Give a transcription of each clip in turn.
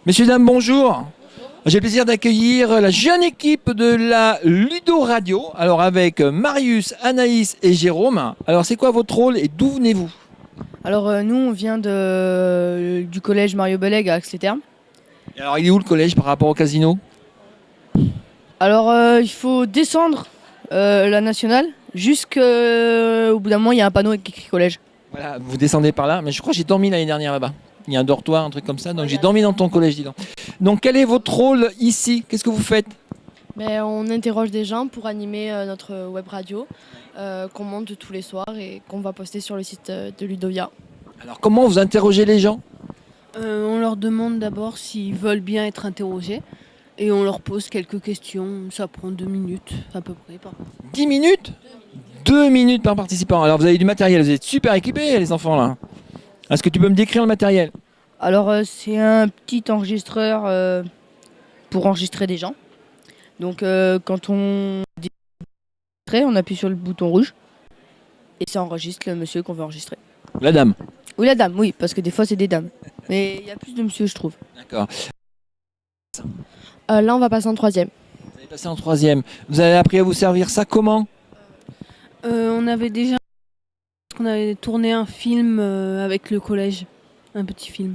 Messieurs, dames, bonjour. J'ai le plaisir d'accueillir la jeune équipe de la Ludo Radio. Alors avec Marius, Anaïs et Jérôme. Alors c'est quoi votre rôle et d'où venez-vous? Alors nous on vient du collège Mario Bellègue à Aix-les-Thermes. Et alors il est où le collège par rapport au casino? Alors il faut descendre la nationale jusqu'au bout d'un moment il y a un panneau avec écrit collège. Voilà, vous descendez par là. Mais je crois que j'ai dormi l'année dernière là-bas. Il y a un dortoir, un truc comme ça. Donc j'ai dormi dans ton collège, dis donc. Donc quel est votre rôle ici? Qu'est-ce que vous faites? On interroge des gens pour animer notre web radio qu'on monte tous les soirs et qu'on va poster sur le site de Ludovia. Alors comment vous interrogez les gens? On leur demande d'abord s'ils veulent bien être interrogés et on leur pose quelques questions. Ça prend 2 minutes à peu près par 10 minutes? 2 minutes par participant. Alors vous avez du matériel, vous êtes super équipés les enfants là. Est-ce que tu peux me décrire le matériel? Alors c'est un petit enregistreur pour enregistrer des gens. Donc quand on appuie sur le bouton rouge et ça enregistre le monsieur qu'on veut enregistrer. La dame. Ou la dame, oui, parce que des fois c'est des dames. Mais il y a plus de monsieur je trouve. D'accord. Là, on va passer en 3e. Vous allez passer en 3e. Vous avez appris à vous servir ça comment? On avait tourné un film avec le collège, un petit film.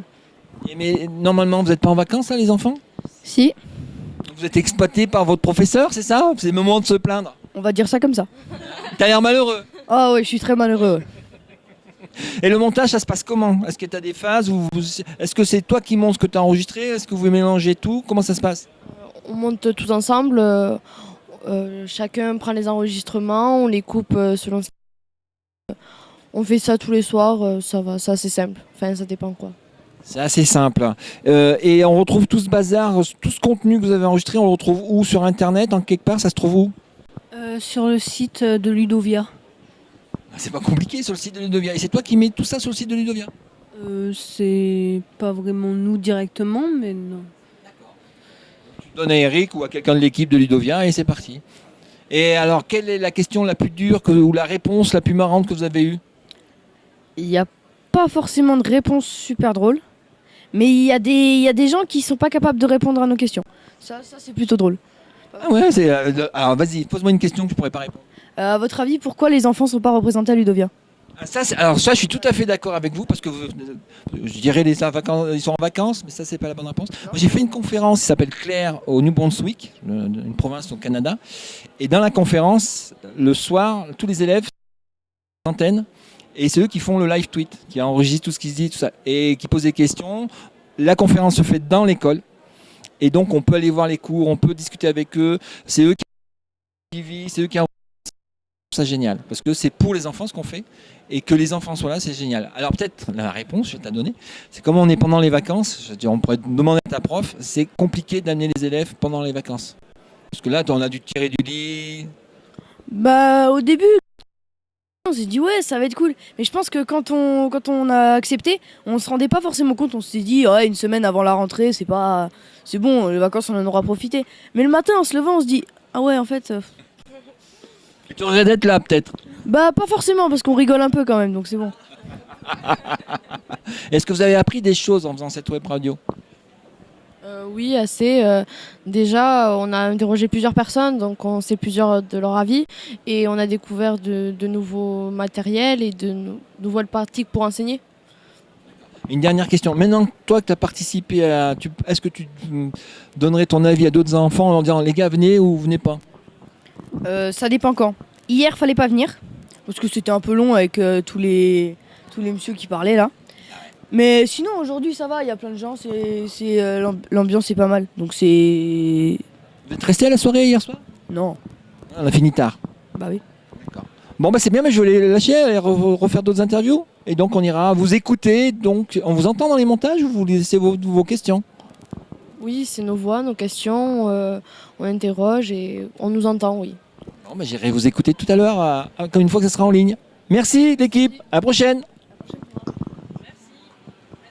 Mais normalement, vous n'êtes pas en vacances là les enfants? Si, Vous êtes exploités par votre professeur, c'est ça? C'est le moment de se plaindre. on va dire ça comme ça. T'as l'air malheureux. Ah oui, je suis très malheureux. Ouais. Et le montage, ça se passe comment? Est-ce que tu as des phases Est-ce que c'est toi qui montes ce que tu as enregistré? Est-ce que vous mélangez tout? Comment ça se passe? On monte tous ensemble. Chacun prend les enregistrements, on les coupe selon. On fait ça tous les soirs, ça va, c'est assez simple. Enfin, ça dépend quoi. C'est assez simple. Et on retrouve tout ce bazar, tout ce contenu que vous avez enregistré, on le retrouve où? Sur Internet, en quelque part? Ça se trouve où? Sur le site de Ludovia. C'est pas compliqué sur le site de Ludovia. Et c'est toi qui mets tout ça sur le site de Ludovia? C'est pas vraiment nous directement, mais non. Tu donnes à Eric ou à quelqu'un de l'équipe de Ludovia et c'est parti. Et alors, quelle est la question la plus dure ou la réponse la plus marrante que vous avez eue? Il n'y a pas forcément de réponse super drôle, mais il y a des gens qui sont pas capables de répondre à nos questions. Ça c'est plutôt drôle. Ah ouais, alors vas-y, pose-moi une question que je pourrais pas répondre. À votre avis, pourquoi les enfants sont pas représentés à Ludovia? Ah, alors ça, je suis tout à fait d'accord avec vous parce que je dirais ils sont en vacances, mais ça c'est pas la bonne réponse. Moi, j'ai fait une conférence qui s'appelle Claire au New Brunswick, une province au Canada, et dans la conférence, le soir, tous les élèves sont en antenne et c'est eux qui font le live tweet, qui enregistrent tout ce qui se dit, tout ça, et qui posent des questions. La conférence se fait dans l'école et donc on peut aller voir les cours, on peut discuter avec eux. C'est eux qui vivent, c'est eux qui ça génial parce que c'est pour les enfants ce qu'on fait et que les enfants soient là, c'est génial. Alors peut-être la réponse je vais te la donner, c'est comme on est pendant les vacances, je veux dire, on pourrait demander à ta prof, c'est compliqué d'amener les élèves pendant les vacances parce que là on a dû tirer du lit. Bah au début on s'est dit ouais ça va être cool, mais je pense que quand on a accepté, on se rendait pas forcément compte, on s'est dit ouais, une semaine avant la rentrée c'est bon, les vacances on en aura profité. Mais le matin en se levant on se dit ah ouais en fait Tu aurais d'être là peut-être. bah pas forcément parce qu'on rigole un peu quand même donc c'est bon. Est-ce que vous avez appris des choses en faisant cette web radio? Oui, assez. Déjà, on a interrogé plusieurs personnes, donc on sait plusieurs de leur avis et on a découvert de nouveaux matériels et de nouvelles pratiques pour enseigner. Une dernière question. Maintenant, toi que tu as participé est-ce que tu donnerais ton avis à d'autres enfants en leur disant les gars venez ou venez pas? Ça dépend quand. Hier fallait pas venir parce que c'était un peu long avec tous les messieurs qui parlaient là. Mais sinon aujourd'hui ça va, il y a plein de gens, l'ambiance est pas mal. Donc c'est Vous êtes resté à la soirée hier soir? non. On a fini tard. Bah oui. D'accord. Bon bah c'est bien, mais je vais les lâcher et refaire d'autres interviews. Et donc on ira vous écouter. Donc on vous entend dans les montages ou vous laissez vos questions? Oui, c'est nos voix, nos questions, on interroge et on nous entend, oui. Bon bah j'irai vous écouter tout à l'heure, comme une fois que ça sera en ligne. Merci l'équipe, à la prochaine.